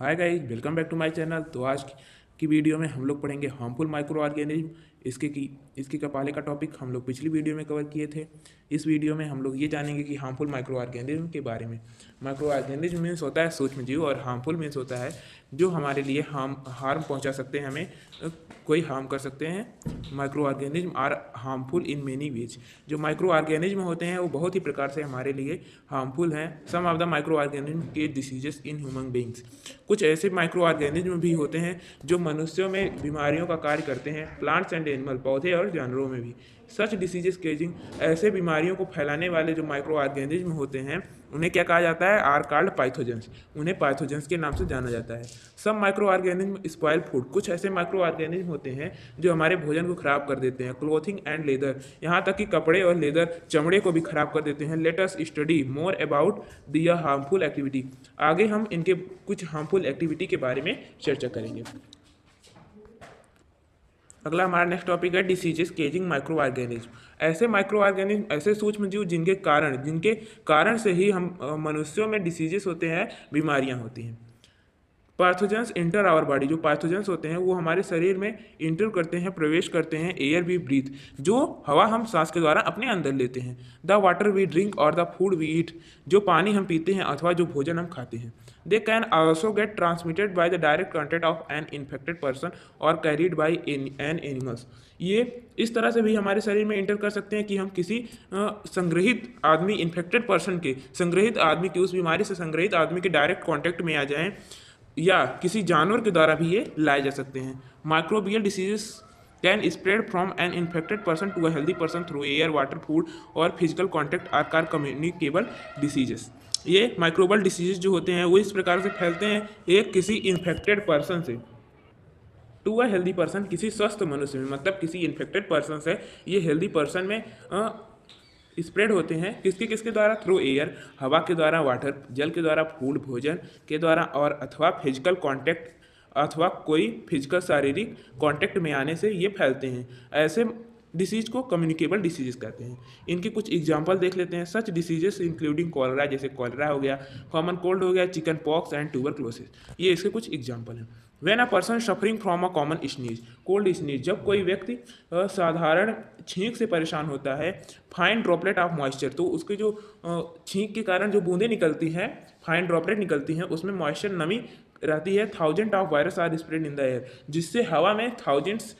Hi guys, welcome back to my channel. तो आज की वीडियो में हम लोग पढ़ेंगे हार्मफुल माइक्रो ऑर्गेनिज्म। इसके का पहले का टॉपिक हम लोग पिछली वीडियो में कवर किए थे। इस वीडियो में हम लोग ये जानेंगे कि हार्मफुल माइक्रो ऑर्गेनिज्म के बारे में। माइक्रो ऑर्गेनिज्म मीन्स होता है सूक्ष्म जीव, और हार्मफुल मीन्स होता है जो हमारे लिए हार्म पहुँचा सकते हैं, हमें कोई हार्म कर सकते हैं। Microorganism are harmful in many ways. जो माइक्रो ऑर्गेनिज्म होते हैं वो बहुत ही प्रकार से हमारे लिए हार्मफुल हैं। सम ऑफ द माइक्रो ऑर्गेनिज्म के डिसीजेस इन ह्यूमन बींग्स। कुछ ऐसे माइक्रो ऑर्गेनिज्म भी होते हैं जो मनुष्यों में बीमारियों का कार्य करते हैं, प्लांट्स एंड एनिमल, पौधे और जानवरों में भी। सच डिसीजेस केजिंग, ऐसे बीमारियों को फैलाने वाले जो माइक्रो ऑर्गेनिज्म होते हैं उन्हें क्या कहा जाता है? Are called pathogens. उन्हें पाइथोजेंस के नाम से जाना जाता है। सब माइक्रो ऑर्गेनिज्म स्पॉइल फूड। कुछ ऐसे माइक्रो ऑर्गेनिज्म होते हैं जो हमारे भोजन को खराब कर देते हैं। क्लोथिंग एंड लेदर, यहाँ तक कि कपड़े और लेदर, चमड़े को भी खराब कर देते हैं। Let us study more about the harmful activity. आगे हम इनके कुछ हार्मफुल एक्टिविटी के बारे में चर्चा करेंगे। अगला हमारा नेक्स्ट टॉपिक है डिसीजेस केजिंग माइक्रो ऑर्गेनिज्म। ऐसे माइक्रो ऑर्गेनिज्म, ऐसे सूक्ष्म जीव जिनके कारण से ही हम मनुष्यों में डिसीजेस होते हैं, बीमारियां होती हैं। पार्थोजेंस इंटर आवर बॉडी। जो पार्थोजेंस होते हैं वो हमारे शरीर में इंटर करते हैं, प्रवेश करते हैं। एयर वी ब्रीथ, जो हवा हम सांस के द्वारा अपने अंदर लेते हैं। द वाटर वी ड्रिंक और द फूड वी ईट, जो पानी हम पीते हैं अथवा जो भोजन हम खाते हैं। They can also get transmitted by the direct contact of N infected person और कैरीड बाई एन एनिमल्स। ये इस तरह से भी हमारे शरीर में इंटर कर सकते हैं कि हम किसी संग्रहित आदमी, इन्फेक्टेड पर्सन के, संग्रहित आदमी की, उस बीमारी से संग्रहित आदमी के डायरेक्ट कॉन्टेक्ट में आ जाएं, या किसी जानवर के द्वारा भी ये लाए जा सकते हैं। Microbial diseases can spread from an infected person to a healthy person through air, water, food और physical contact are called communicable diseases. ये माइक्रोबल डिसीजेस जो होते हैं वो इस प्रकार से फैलते हैं, एक किसी इन्फेक्टेड पर्सन से टू अ हेल्दी पर्सन, किसी स्वस्थ मनुष्य में, मतलब किसी इन्फेक्टेड पर्सन से ये हेल्दी पर्सन में स्प्रेड होते हैं। किसके किसके द्वारा? थ्रू एयर, हवा के द्वारा, वाटर, जल के द्वारा, फूड, भोजन के द्वारा, और अथवा फिजिकल कांटेक्ट, अथवा कोई फिजिकल शारीरिक कांटेक्ट में आने से ये फैलते हैं। ऐसे डिसीज को कम्युनिकेबल डिसीजेस कहते हैं। इनके कुछ एग्जांपल देख लेते हैं। सच डिसीजेस इंक्लूडिंग कॉलरा, जैसे कॉलरा हो गया, कॉमन कोल्ड हो गया, चिकन पॉक्स एंड ट्यूबरक्लोसिस, ये इसके कुछ एग्जांपल हैं। When a person suffering from a common sneeze, cold sneeze, जब कोई व्यक्ति साधारण छींक से परेशान होता है, फाइन ड्रॉपलेट ऑफ मॉइस्चर, तो उसके जो छींक के कारण जो बूंदें निकलती हैं, फाइन ड्रॉपलेट निकलती हैं, उसमें मॉइस्चर, नमी रहती है। Thousand of virus are spread in the air, जिससे हवा में थाउजेंड्स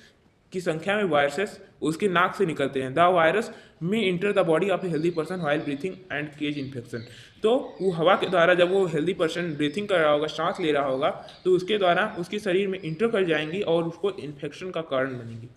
की संख्या में वायरसेस उसके नाक से निकलते हैं। The virus may enter the body of a healthy person while breathing and cause infection, तो वो हवा के द्वारा, जब वो हेल्दी पर्सन ब्रीथिंग कर रहा होगा, सांस ले रहा होगा, तो उसके द्वारा उसके शरीर में इंटर कर जाएंगी और उसको इन्फेक्शन का कारण बनेंगी।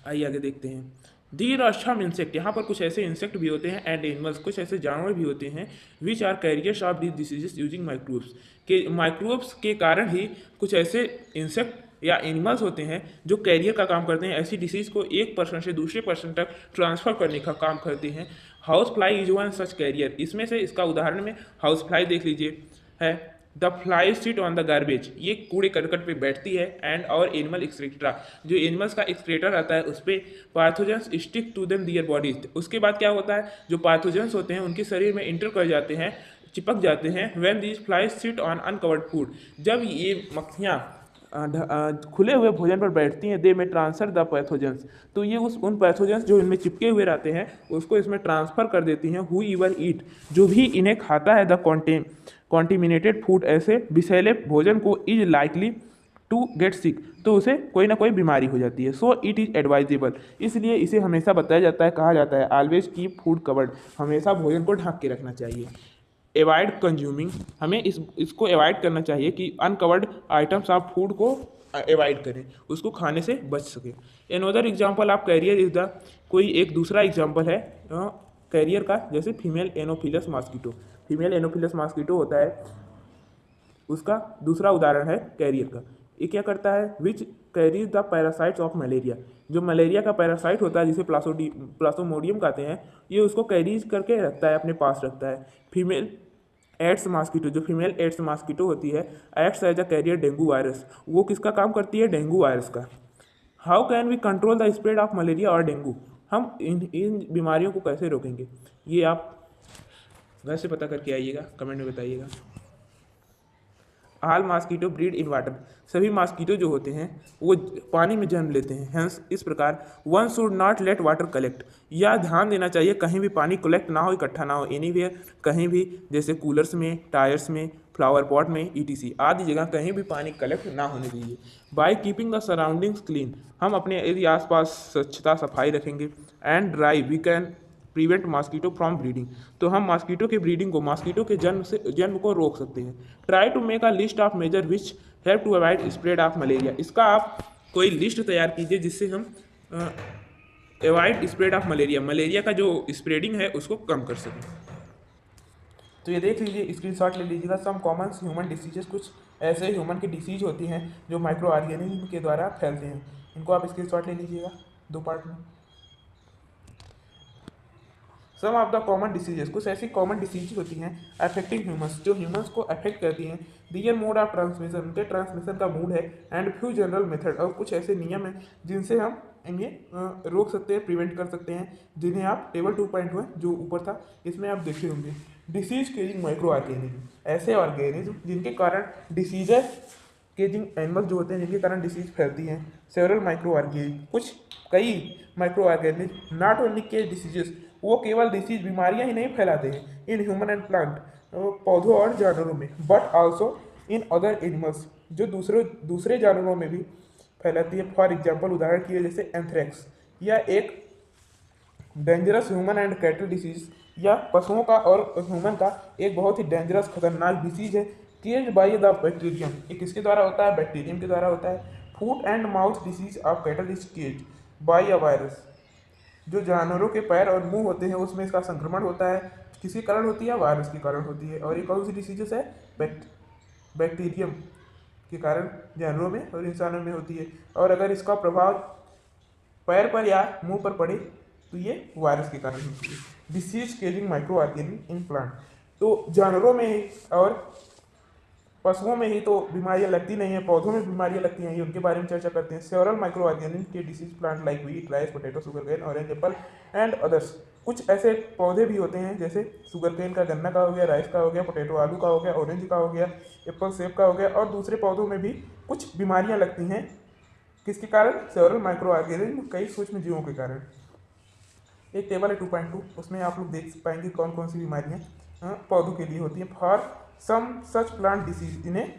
आइए आगे देखते हैं। दीर आर सम इंसेक्ट, यहाँ पर कुछ ऐसे इंसेक्ट भी होते हैं, एंड एनिमल्स, कुछ ऐसे जानवर भी होते हैं, which are carriers of this diseases using microbes, के माइक्रोब्स के कारण ही कुछ ऐसे इंसेक्ट या एनिमल्स होते हैं जो कैरियर का काम करते हैं, ऐसी डिसीज को एक पर्सन से दूसरे पर्सन तक ट्रांसफर करने का काम करते हैं। House fly is one such carrier, इसमें से इसका उदाहरण में हाउस फ्लाई देख लीजिए है। The fly sit on the garbage, ये कूड़े करकट पे बैठती है। एंड और एनिमल एक्सक्रीटा, जो एनिमल्स का एक्सक्रेटर आता है उस पर pathogens stick to them their bodies. उसके बाद क्या होता है, जो पार्थोजेंस होते हैं उनके शरीर में इंटर कर जाते हैं, चिपक जाते हैं। When these flies sit on uncovered food, जब ये मक्खियाँ खुले हुए भोजन पर बैठती हैं, दे में ट्रांसफर द पैथोजेंस, तो ये उन पैथोजेंस जो इनमें चिपके हुए रहते हैं उसको इसमें ट्रांसफर कर देती हैं। हु ईवर ईट, जो भी इन्हें खाता है, द कॉन्टिमिनेटेड फूड, ऐसे विषैले भोजन को, is likely to get sick, तो उसे कोई ना कोई बीमारी हो जाती है। सो इट इज़ एडवाइजेबल, इसलिए इसे हमेशा बताया जाता है, कहा जाता है, ऑलवेज कीप फूड कवर्ड, हमेशा भोजन को ढक के रखना चाहिए। एवॉइड कंज्यूमिंग, हमें इसको अवॉइड करना चाहिए कि अनकवर्ड आइटम्स ऑफ फूड को अवॉइड करें, उसको खाने से बच सके। Another example of carrier is the, कोई एक दूसरा एग्जाम्पल है कैरियर का, जैसे female anopheles mosquito. Female anopheles mosquito होता है, उसका दूसरा उदाहरण है कैरियर का। ये क्या करता है? Which carries the parasites of malaria, जो मलेरिया का पैरासाइट होता है जिसे प्लास्मोडियम कहते हैं, ये उसको कैरीज करके रखता है, अपने पास रखता है। फीमेल एड्स मॉस्किटो, जो फीमेल एड्स मॉस्किटो होती है, acts as a carrier dengue virus, वो किसका काम करती है? डेंगू वायरस का। How can we control the spread of malaria और डेंगू, हम इन बीमारियों को कैसे रोकेंगे? ये आप घर से पता करके आइएगा, कमेंट में बताइएगा। All mosquito breed in water, सभी मॉस्किटो जो होते हैं वो पानी में जन्म लेते हैं। हेंस इस प्रकार one should not let water collect, या ध्यान देना चाहिए कहीं भी पानी कलेक्ट ना हो, इकट्ठा ना हो एनीवेयर, कहीं भी, जैसे कूलर्स में, टायर्स में, फ्लावर पॉट में, ईटीसी आदि जगह कहीं भी पानी कलेक्ट ना होने दीजिए। By keeping the surroundings clean, हम अपने यदि आसपास स्वच्छता सफाई रखेंगे, and dry we can prevent mosquito from breeding, तो हम मॉस्किटो के ब्रीडिंग को, मॉस्किटो के जन्म को रोक सकते हैं। Try to make a list of major which help to avoid spread of malaria, इसका आप कोई लिस्ट तैयार कीजिए जिससे हम avoid spread of malaria, malaria का जो स्प्रेडिंग है उसको कम कर सकें। तो ये देख लीजिए, स्क्रीनशॉट ले लीजिएगा। सम कॉमन ह्यूमन डिसीजेस, कुछ ऐसे ह्यूमन की डिसीज होती हैं जो माइक्रो ऑर्गेनिज्म के द्वारा फैलते हैं, इनको आप स्क्रीनशॉट ले लीजिएगा 2 पार्ट में। सम ऑफ द कॉमन डिसीजेस, कुछ ऐसी कॉमन डिसीज होती हैं अफेक्टिंग ह्यूमंस, जो ह्यूमंस को अफेक्ट करती हैं। दियर मोड ऑफ ट्रांसमिशन, उनके ट्रांसमिशन का मूड है। एंड फ्यू जनरल मेथड, और कुछ ऐसे नियम हैं जिनसे हम इन्हें रोक सकते हैं, प्रिवेंट कर सकते हैं, जिन्हें आप टेबल 2.1 जो ऊपर था इसमें आप देखे होंगे। डिसीज केजिंग माइक्रो ऑर्गेनिज्म, ऐसे ऑर्गेनिज्म जिनके कारण डिसीजेस केजिंग एनिमल जो होते हैं जिनके कारण डिसीज फैलती हैं। सेवरल माइक्रो ऑर्गेनिज्म, कुछ कई micro organism not only cause diseases, वो केवल डिसीज बीमारियां ही नहीं फैलाते हैं इन ह्यूमन एंड प्लांट, पौधों और जानवरों में, but also in other animals, जो दूसरे जानवरों में भी फैलाती है। फॉर एग्जाम्पल, उदाहरण की जैसे एंथ्रेक्स, या एक dangerous human and cattle disease, या पशुओं का और ह्यूमन का एक बहुत ही डेंजरस खतरनाक डिसीज है, केज्ड बाय द बैक्टीरियम, ये किसके द्वारा होता है? बैक्टीरियम के द्वारा होता है। Foot and mouth disease of cattle is caused by a virus, जो जानवरों के पैर और मुंह होते हैं उसमें इसका संक्रमण होता है, किसके कारण होती है? वायरस के कारण होती है। और ये कौन सी डिसीजेस है? बैक्टीरियम के कारण जानवरों में और इंसानों में होती है। और अगर इसका प्रभाव पैर पर या मुंह पर पड़े तो ये वायरस के कारण होती है। Disease causing micro organism in plant, तो जानवरों में और पशुओं में ही तो बीमारियां लगती नहीं है, पौधों में बीमारियां लगती हैं, ये उनके बारे में चर्चा करते हैं। सेवरल माइक्रो ऑर्गेनिज्म के disease plant like wheat, rice, potato, sugar cane, orange apple and others, कुछ ऐसे पौधे भी होते हैं जैसे शुगर केन का, गन्ना का हो गया, राइस का हो गया, पोटैटो आलू का हो गया, ऑरेंज का हो गया, एप्पल सेब का हो गया, और दूसरे पौधों में भी कुछ बीमारियां लगती हैं, किसके कारण? सेवरल माइक्रो ऑर्गेनिज्म, कई सूक्ष्म जीवों के कारण। एक टेबल है 2.2, उसमें आप लोग देख पाएंगे कौन कौन सी बीमारियां पौधों के लिए होती हैं। For some such plant disease, इन्हें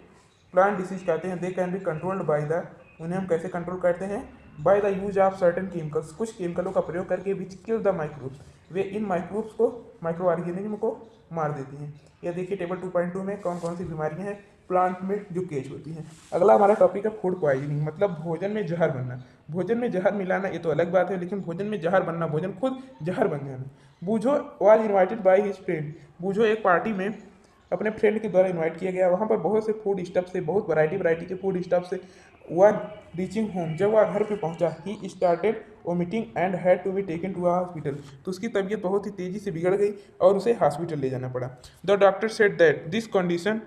प्लांट डिसीज कहते हैं। They can be controlled by the, उन्हें हम कैसे कंट्रोल करते हैं? By the use of certain chemicals, कुछ केमिकलों का प्रयोग करके, विच किल द माइक्रोब्स, वे इन माइक्रोब्स को, माइक्रो ऑर्गेनिज्म को मार देती हैं। यह देखिए टेबल 2.2 में कौन कौन सी बीमारियां हैं प्लांट में जो केज होती हैं। अगला हमारा टॉपिक है फूड पॉइजनिंग, मतलब भोजन में जहर बनना। भोजन में जहर मिलाना ये तो अलग बात है, लेकिन भोजन में जहर बनना, भोजन खुद जहर बन जाना। Boojho was invited by his friend, Boojho एक पार्टी में अपने फ्रेंड के द्वारा इनवाइट किया गया, वहाँ पर बहुत से फूड स्टफ से, बहुत वैरायटी के फूड स्टफ से। वन रीचिंग होम, जब वह घर पे पहुंचा, he started vomiting and had to be taken to a hospital, तो उसकी तबीयत बहुत ही तेजी से बिगड़ गई और उसे हॉस्पिटल ले जाना पड़ा। The doctor said that this condition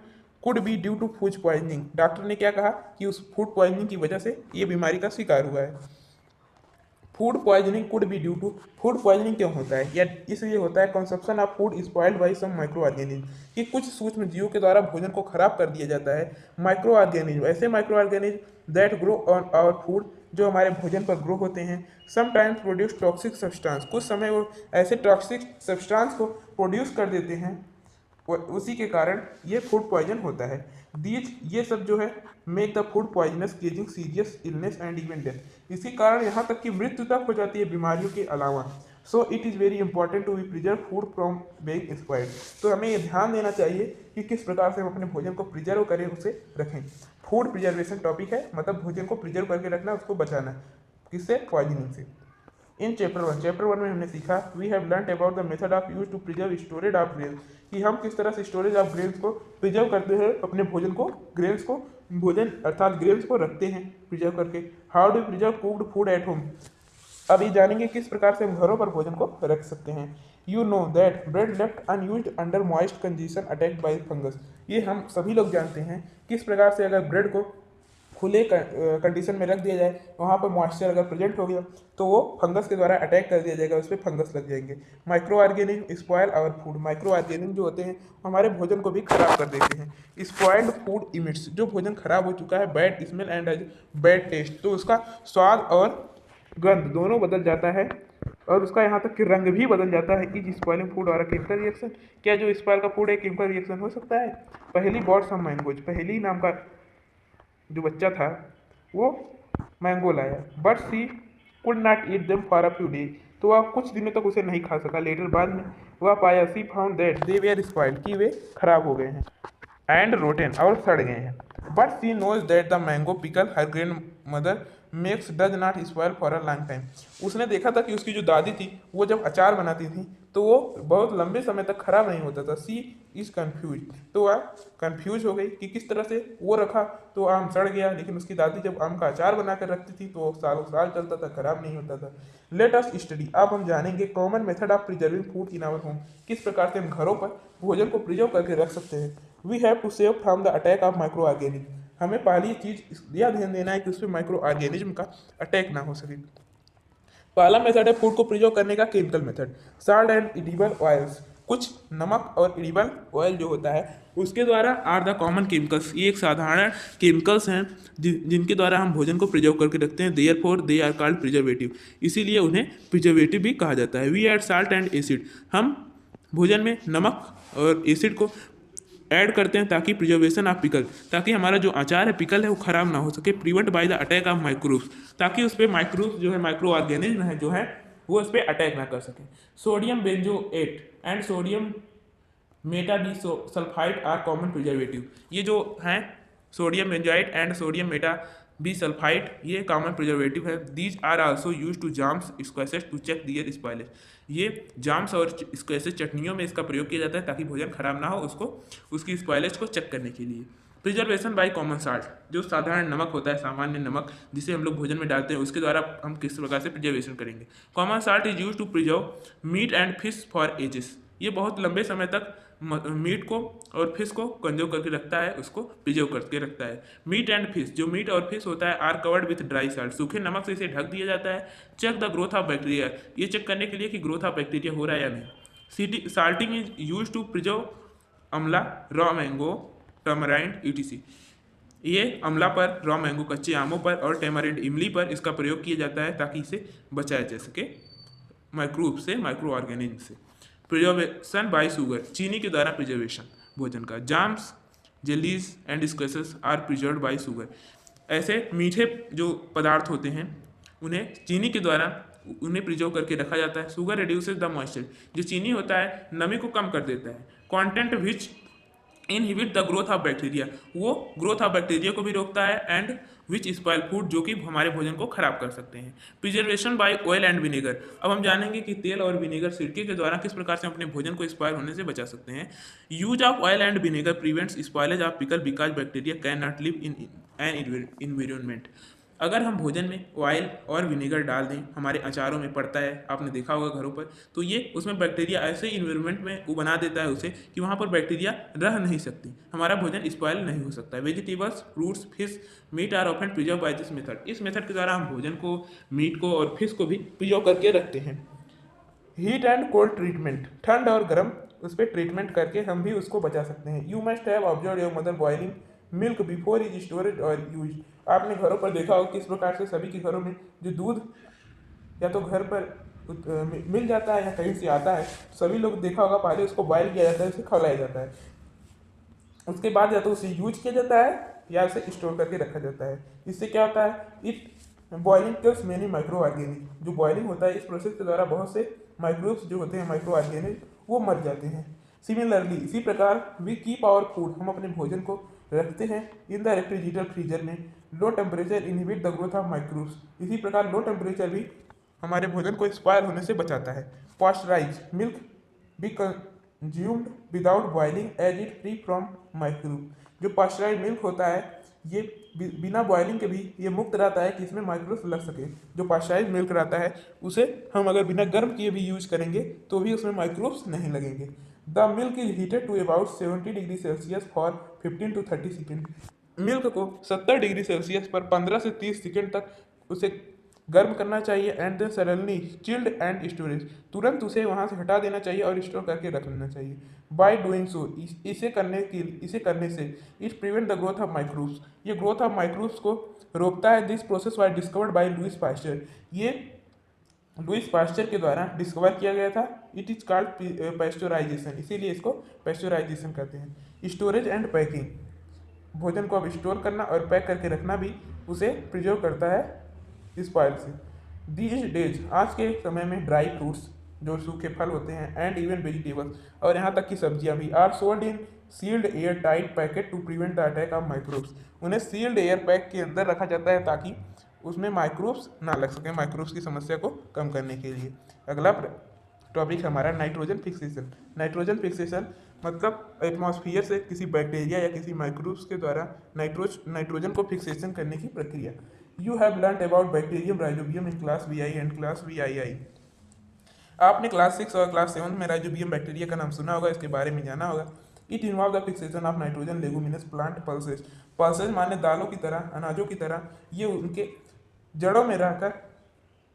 could be due to food poisoning, doctor ने क्या कहा कि उस फूड पॉइजनिंग की वजह से ये बीमारी का शिकार हुआ है। Food poisoning could be due to, food poisoning क्यों होता है? या इसलिए होता है consumption of food spoiled by some micro organism, कि कुछ सूक्ष्म जीवों के द्वारा भोजन को खराब कर दिया जाता है। माइक्रो ऑर्गेनिज्म, ऐसे micro organism that grow on our food, जो हमारे भोजन पर ग्रो होते हैं। समटाइम्स प्रोड्यूस टॉक्सिक सब्सटेंस, कुछ समय वो ऐसे टॉक्सिक सब्सटेंस को प्रोड्यूस कर देते हैं, उसी के कारण ये फूड पॉइजन होता है। दीज, ये सब जो है, make the food poisonous causing serious illness and even death, इसी कारण यहाँ तक कि मृत्यु तक हो जाती है बीमारियों के अलावा। So it is very important to be preserve food from being spoiled, तो हमें ये ध्यान देना चाहिए कि किस प्रकार से हम अपने भोजन को प्रिजर्व करें, उसे रखें। फूड प्रिजर्वेशन टॉपिक है, मतलब भोजन को प्रिजर्व करके रखना, उसको बचाना, किससे? पॉइजनिंग से। इन चैप्टर वन में हमने सीखा, we have learn about the method of use to preserve storage of grains, कि हम किस तरह से स्टोरेज ऑफ ग्रेन्स को प्रिजर्व करते हैं, अपने भोजन को, ग्रेन्स को, भोजन अर्थात ग्रेन्स को रखते हैं प्रिजर्व करके। How do preserve cooked food at home, अब ये जानेंगे किस प्रकार से हम घरों पर भोजन को रख सकते हैं। You know that bread left unused under moist condition attacked by fungus, ये हम सभी लोग जानते हैं किस प्रकार से अगर ब्रेड को खुले कंडीशन में रख दिया जाए, वहाँ पर मॉइस्चर अगर प्रेजेंट हो गया तो वो फंगस के द्वारा अटैक कर दिया जाएगा, उस पर फंगस लग जाएंगे। Micro organism spoil our food, micro organism जो होते हैं हमारे भोजन को भी खराब कर देते हैं। स्पॉइल्ड फूड इमिट्स, जो भोजन खराब हो चुका है, bad smell and bad taste, तो उसका स्वाद और गंध दोनों बदल जाता है और उसका यहाँ तक कि रंग भी बदल जाता है। इज स्पॉइलिंग फूड और केमिकल रिएक्शन, क्या जो स्पॉइल का फूड एक केमिकल रिएक्शन हो सकता है? पहली बॉट सम मैंगोज, पहली नाम का जो बच्चा था वो मैंगो लाया, but she could not eat them for a few days, तो वह कुछ दिनों तक उसे नहीं खा सका। लेटर बाद में वह पाया, she found that they were spoiled, कि वे खराब हो गए हैं, एंड रोटेन, और सड़ गए हैं। But she knows that the mango pickle her grandmother makes does not spoil for a long time, उसने देखा था कि उसकी जो दादी थी वो जब अचार बनाती थी तो वो बहुत लंबे समय तक खराब नहीं होता था। सी इज कन्फ्यूज, तो वह कन्फ्यूज हो गई कि किस तरह से वो रखा तो आम सड़ गया, लेकिन उसकी दादी जब आम का अचार बना कर रखती थी तो वो सालों साल चलता था, खराब नहीं होता था। लेट अस स्टडी, अब हम जानेंगे common method of preserving food in our home, किस प्रकार से हम घरों पर भोजन को प्रिजर्व करके रख सकते हैं। We have to save from the attack of micro organism, हमें पहली चीज यह ध्यान देना है कि उसमें माइक्रो ऑर्गेनिज्म का अटैक ना हो सके। पहला मेथड है फूड को प्रिजर्व करने का chemical method, salt and edible oils, कुछ नमक और एडिबल ऑयल जो होता है उसके द्वारा आर द कॉमन केमिकल्स, ये एक साधारण केमिकल्स हैं जिनके द्वारा हम भोजन को प्रिजर्व करके रखते हैं। Therefore they are called preservative, इसीलिए उन्हें प्रिजर्वेटिव भी कहा जाता है। We add salt and acid, हम भोजन में नमक और एसिड को ऐड करते हैं ताकि प्रिजर्वेशन ऑफ पिकल, ताकि हमारा जो अचार है पिकल है वो खराब ना हो सके। Prevent by the attack of microbes, ताकि उस पर माइक्रोब्स जो है माइक्रो ऑर्गेनिज्म है जो है वो उस पर अटैक ना कर सके। Sodium benzoate and sodium metabisulphite are common preservative, ये जो हैं sodium benzoate and sodium metabisulphite ये कॉमन प्रिजर्वेटिव है। These are also use to jams squashes to check their spoilage, ये जाम्स और स्क्वैसेस चटनियों में इसका प्रयोग किया जाता है ताकि भोजन खराब ना हो, उसको उसकी स्पॉइलेज को चेक करने के लिए। प्रिजर्वेशन बाय कॉमन साल्ट, जो साधारण नमक होता है, सामान्य नमक जिसे हम लोग भोजन में डालते हैं, उसके द्वारा हम किस प्रकार से प्रिजर्वेशन करेंगे। Common salt is use to preserve meat and fish for ages, ये बहुत लंबे समय तक मीट को और फिश को कंजर्व करके रखता है, उसको प्रिजर्व करके रखता है। मीट एंड फिश, जो मीट और फिश होता है, are covered with dry salt, सूखे नमक से इसे ढक दिया जाता है। Check the growth of bacteria, ये चेक करने के लिए कि ग्रोथ ऑफ बैक्टीरिया हो रहा है या नहीं। Salting is use to preserve amla, raw mango, tamarind ETC, ये अमला पर, रॉ मैंगो कच्चे आमों पर और टेमरिंड इमली पर इसका प्रयोग किया जाता है ताकि इसे बचाया जा सके माइक्रोब से, माइक्रो ऑर्गेनिज्म से। प्रिजर्वेशन बाय शुगर, चीनी के द्वारा प्रिजर्वेशन भोजन का। Jams, jellies and squashes are preserve by sugar, ऐसे मीठे जो पदार्थ होते हैं उन्हें चीनी के द्वारा उन्हें प्रिजर्व करके रखा जाता है। शुगर रिड्यूसेस द मॉइस्चर, जो चीनी होता है नमी को कम कर देता है। Content which inhibit the growth of bacteria, वो ग्रोथ ऑफ बैक्टीरिया को भी रोकता है। एंड विच स्पॉइल फूड, जो कि हमारे भोजन को खराब कर सकते हैं। Preservation by oil and vinegar, अब हम जानेंगे कि तेल और विनेगर, सिरके के द्वारा किस प्रकार से हम अपने भोजन को स्पॉइल होने से बचा सकते हैं। Use of oil and vinegar prevents spoilage of pickle because bacteria can not live in an environment, अगर हम भोजन में ऑयल और विनेगर डाल दें, हमारे अचारों में पड़ता है, आपने देखा होगा घरों पर, तो ये उसमें बैक्टीरिया ऐसे इन्वायरमेंट में वो बना देता है उसे कि वहाँ पर बैक्टीरिया रह नहीं सकती, हमारा भोजन स्पॉयल नहीं हो सकता है। Vegetables, fruits, fish, meat are often preserve by this method, इस मेथड के द्वारा हम भोजन को, मीट को और फिश को भी प्रिजर्व करके रखते हैं। हीट एंड कोल्ड ट्रीटमेंट, ठंड और गर्म उस पर ट्रीटमेंट करके हम भी उसको बचा सकते हैं। You must have observe your mother boiling milk before is storage और यूज, आपने घरों पर देखा हो किस प्रकार से सभी के घरों में जो दूध या तो घर पर मिल जाता है या कहीं से आता है, सभी लोग देखा होगा पहले उसको बॉयल किया जाता है, उसे खौलाया जाता है, उसके बाद या तो उसे यूज किया जाता है या उसे स्टोर करके रखा जाता है। इससे क्या होता है, it boiling kills many micro organism, जो बॉइलिंग होता है इस प्रोसेस के द्वारा बहुत से माइक्रोब्स जो होते हैं माइक्रो ऑर्गेनिज्म वो मर जाते हैं। सिमिलरली, इसी प्रकार वी कीप आवर फूड, हम अपने भोजन को रखते हैं इन द रेफ्रिजरेटर, फ्रीजर में। Low temperature inhibit the growth of microbes, इसी प्रकार लो टेम्परेचर भी हमारे भोजन को एक्सपायर होने से बचाता है। Pasteurise milk be consumed without boiling as it free from microbe, जो पॉस्चराइज मिल्क होता है ये बिना बॉइलिंग के भी ये मुक्त रहता है कि इसमें माइक्रोब्स लग सके। जो पॉस्चराइज मिल्क रहता है उसे हम अगर बिना गर्म किए भी यूज करेंगे तो भी उसमें माइक्रोब्स नहीं लगेंगे। The milk is heated to about 70 degree Celsius for 15 to 30 second, milk को 70 डिग्री सेल्सियस पर 15 से 30 सेकंड तक उसे गर्म करना चाहिए and then suddenly chilled and storage, तुरंत उसे वहाँ से हटा देना चाहिए और स्टोर करके रख लेना चाहिए। बाय डूइंग सो, इसे करने से it prevent the growth of microbes, ये ग्रोथ ऑफ माइक्रोब्स को रोकता है। This process was discovered by Louis Pasteur, ये लुइस पास्चर के द्वारा डिस्कवर किया गया था। इट इज कॉल्ड पैस्चराइजेशन, इसीलिए इसको पैस्चराइजेशन कहते हैं। स्टोरेज एंड पैकिंग, भोजन को अब स्टोर करना और पैक करके रखना भी उसे प्रिजर्व करता है स्पॉइल से। दीज डेज, आज के समय में ड्राई फ्रूट्स जो सूखे फल होते हैं एंड इवन वेजिटेबल्स और यहाँ तक कि सब्जियाँ भी are sold in sealed airtight packet to prevent the attack of microbes, उन्हें सील्ड एयर पैक के अंदर रखा जाता है ताकि उसमें माइक्रोब्स ना लग सके, माइक्रोब्स की समस्या को कम करने के लिए। अगला टॉपिक हमारा नाइट्रोजन फिक्सेशन। नाइट्रोजन फिक्सेशन मतलब एटमॉस्फियर से किसी बैक्टीरिया या किसी माइक्रोब्स के द्वारा नाइट्रोजन को फिक्सेशन करने की प्रक्रिया। You have learn about bacterium Rhizobium in class V I and class VII। आपने क्लास 6 और क्लास 7 में राइजोबियम बैक्टीरिया का नाम सुना होगा, इसके बारे में जाना होगा। It involve the fixation of nitrogen leguminous plant pulses, pulses माने दालों की तरह, अनाजों की तरह, ये उनके जड़ों में रहकर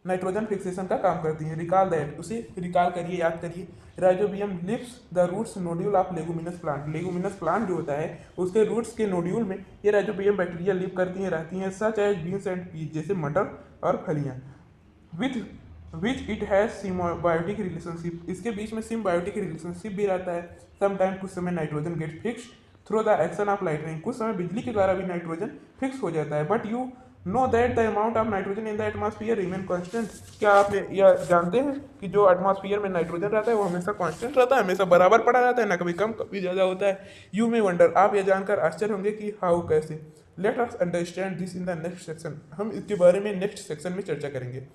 नाइट्रोजन फिक्सेशन का काम करती हैं। रिकॉल दैट, उसे रिकॉल करिए, याद करिए। Rhizobium lives the roots nodule of leguminous plant, leguminous plant जो होता है उसके रूट्स के नोड्यूल में ये राइजोबियम बैक्टीरिया लिव करती हैं, रहती हैं। Such as beans and peas, जैसे मटर और फलियाँ। With which it has symbiotic relationship, इसके बीच में सिम्बायोटिक रिलेशनशिप भी रहता है। समटाइम, कुछ समय nitrogen get fix through the action of lightning, कुछ समय बिजली के द्वारा भी नाइट्रोजन फिक्स हो जाता है। But you know that the amount of nitrogen in the atmosphere remain constant, क्या आप यह जानते हैं कि जो एटमॉस्फियर में नाइट्रोजन रहता है वो हमेशा कांस्टेंट रहता है, हमेशा बराबर पड़ा रहता है, ना कभी कम कभी ज़्यादा होता है। यू मे वंडर, आप यह जानकर आश्चर्य होंगे कि हाउ, कैसे। Let us understand this in the next section, हम इसके बारे में नेक्स्ट सेक्शन में चर्चा करेंगे।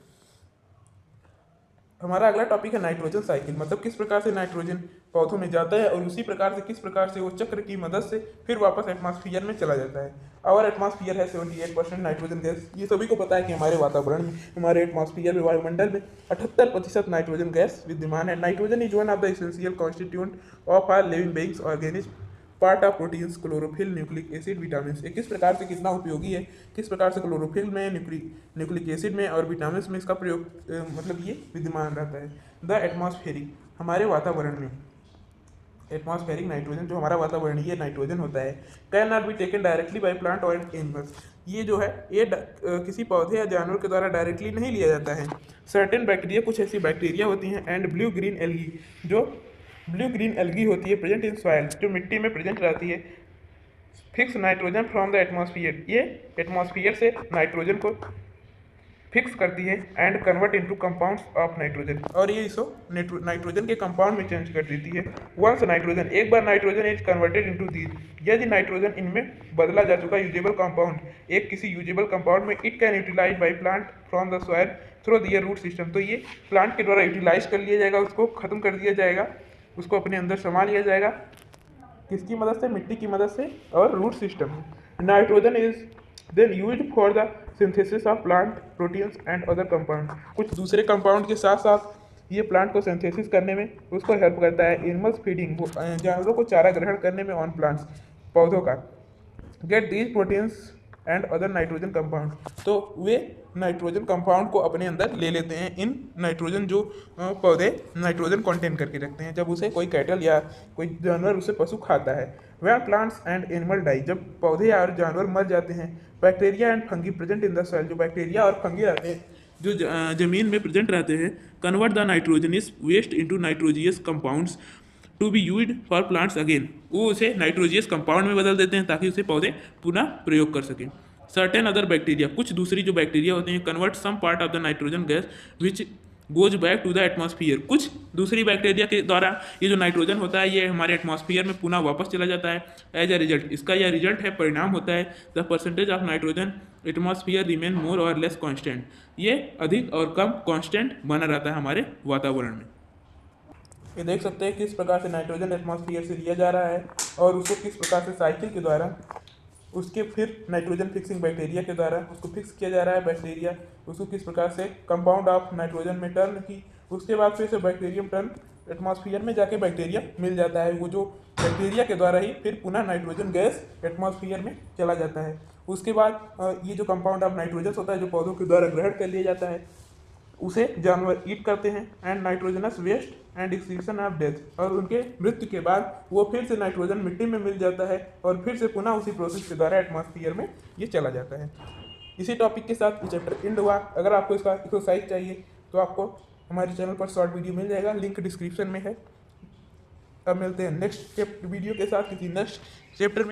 हमारा अगला टॉपिक है नाइट्रोजन साइकिल, मतलब किस प्रकार से नाइट्रोजन पौधों में जाता है और उसी प्रकार से किस प्रकार से वो चक्र की मदद से फिर वापस एटमॉस्फियर में चला जाता है। और एटमॉस्फियर है 78% नाइट्रोजन गैस, ये सभी को पता है कि हमारे वातावरण में, हमारे एटमॉस्फियर में, वायुमंडल में 78% नाइट्रोजन गैस विद्यमान है। Nitrogen is one of the essential constituent of our living beings organism, part of proteins, chlorophyll, nucleic acid, vitamin. किस प्रकार से कितना उपयोगी है, किस प्रकार से क्लोरोफिल में, न्यूक्लिक एसिड में और विटामिन में इसका प्रयोग मतलब ये विद्यमान रहता है। द एटमॉस्फेरिक, हमारे वातावरण में एटमॉस्फेरिक नाइट्रोजन, जो हमारा वातावरणीय नाइट्रोजन होता है, can not be taken directly by plant और एनिमल्स, ये जो है ये किसी पौधे या जानवर के द्वारा डायरेक्टली नहीं लिया जाता है। सर्टेन बैक्टीरिया, कुछ ऐसी बैक्टीरिया होती हैं, एंड ब्लू ग्रीन एल्गी, जो ब्लू ग्रीन एल्गी होती है, प्रेजेंट इन सॉइल, जो मिट्टी में प्रेजेंट रहती है, fix nitrogen from the atmosphere, ये एटमॉस्फियर से नाइट्रोजन को फिक्स करती है and convert into compounds of nitrogen, और ये इसको नाइट्रोजन के कंपाउंड में चेंज कर देती है। वंस नाइट्रोजन, एक बार nitrogen is converted into these, यदि नाइट्रोजन इनमें बदला जा चुका यूजेबल कंपाउंड, एक किसी यूजेबल कंपाउंड में, it can utilise by plant from the soil through their root system, तो ये प्लांट के द्वारा यूटिलाइज कर लिया जाएगा, उसको खत्म कर दिया जाएगा, उसको अपने अंदर समा लिया जाएगा, किसकी मदद से, मिट्टी की मदद से और root system. Nitrogen is then used for the synthesis of plant proteins and other compound, कुछ दूसरे कंपाउंड के साथ साथ ये प्लांट को सिंथेसिस करने में उसको हेल्प करता है। एनिमल्स फीडिंग, जानवरों को चारा ग्रहण करने में ऑन प्लांट्स, पौधों का, get these proteins and other nitrogen compound, तो वे नाइट्रोजन कंपाउंड को अपने अंदर ले लेते हैं। इन नाइट्रोजन जो पौधे नाइट्रोजन कंटेन करके रखते हैं, जब उसे कोई कैटल या कोई जानवर, उसे पशु खाता है। वह प्लांट्स एंड एनिमल डाई, जब पौधे और जानवर मर जाते हैं। Bacteria and fungi present in the soil, जो बैक्टीरिया और फंगी रहते हैं जो जमीन में प्रेजेंट रहते हैं, convert the nitrogenous waste into nitrogenous compounds to be used for plants again, वो उसे नाइट्रोजियस कंपाउंड में बदल देते हैं ताकि उसे पौधे पुनः प्रयोग कर सकें। सर्टेन अदर बैक्टीरिया, कुछ दूसरी जो बैक्टीरिया होते हैं, convert some part of the nitrogen gas which goes back to the atmosphere, कुछ दूसरी बैक्टीरिया के द्वारा ये जो नाइट्रोजन होता है ये हमारे एटमॉस्फियर में पुनः वापस चला जाता है। एज अ रिजल्ट, इसका यह रिजल्ट है, परिणाम होता है, the percentage of nitrogen atmosphere remain मोर और लेस कॉन्स्टेंट, ये अधिक और कम कॉन्स्टेंट बना रहता है हमारे वातावरण में। ये देख सकते हैं किस प्रकार से नाइट्रोजन एटमॉस्फियर से लिया जा रहा है और उसको किस प्रकार से साइकिल के द्वारा उसके फिर नाइट्रोजन फिक्सिंग बैक्टीरिया के द्वारा उसको फिक्स किया जा रहा है। बैक्टीरिया उसको किस प्रकार से कंपाउंड ऑफ नाइट्रोजन में टर्न की, उसके बाद फिर से बैक्टीरियम टर्न एटमॉस्फियर में जाके बैक्टीरिया मिल जाता है। वो जो बैक्टीरिया के द्वारा ही फिर पुनः नाइट्रोजन गैस एटमॉस्फेयर में चला जाता है। उसके बाद ये जो कंपाउंड ऑफ नाइट्रोजन होता है जो पौधों के द्वारा ग्रहण कर लिया जाता है उसे जानवर ईट करते हैं। And nitrogenous waste and excretion of death, और उनके मृत्यु के बाद वो फिर से नाइट्रोजन मिट्टी में मिल जाता है और फिर से पुनः उसी प्रोसेस के द्वारा एटमॉस्फेयर में ये चला जाता है। इसी टॉपिक के साथ ये चैप्टर एंड हुआ। अगर आपको इसका एक्सरसाइज चाहिए तो आपको हमारे चैनल पर शॉर्ट वीडियो मिल जाएगा, लिंक डिस्क्रिप्शन में है। अब मिलते हैं नेक्स्ट वीडियो के साथ किसी नेक्स्ट चैप्टर में।